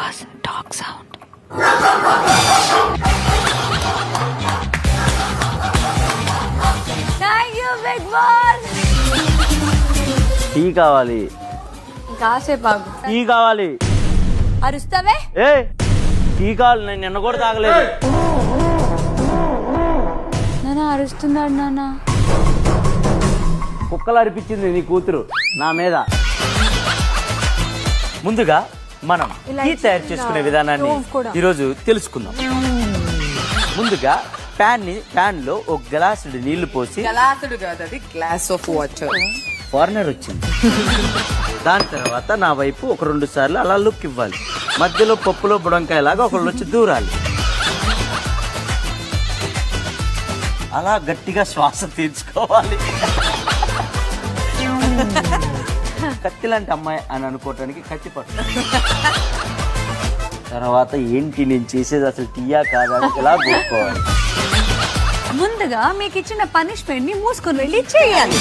Boss dog sound. Thank you big boss. Tea కావాలి, కాసేపు ఆగు. టీ కావాలి. అరుస్తావే? ఏ టీ కావాలి, నేను నిన్న కూడా తాగలేదు. నాన్న అరుస్తున్నాడు నాన్న. కుక్కలు అరిపించింది నీ కూతురు నా మీద. ముందుగా మనం టీ తయారు చేసుకునే విధానాన్ని ఈరోజు తెలుసుకుందాం. ముందుగా ప్యాన్ లో ఒక గ్లాసుడు నీళ్లు పోసి, గ్లాస్ ఆఫ్ వాటర్. ఫారినర్ వచ్చింది. దాని తర్వాత నా వైపు ఒక 2 సార్లు అలా లుక్ ఇవ్వాలి. మధ్యలో పప్పులో బుడంకాయ లాగా ఒకళ్ళు వచ్చి దూరాలి. అలా గట్టిగా శ్వాస తీర్చుకోవాలి. కత్తి లాంటి అమ్మాయి అని అనుకోవటానికి కత్తి పట్టు. తర్వాత ఏంటి నేను చేసేది అసలు టీయా కాదా ఇలా గోక్కోవాలి. ముందుగా మీకు ఇచ్చిన పనిష్మెంట్ ని మూసుకొని వెళ్ళి చేయాలి.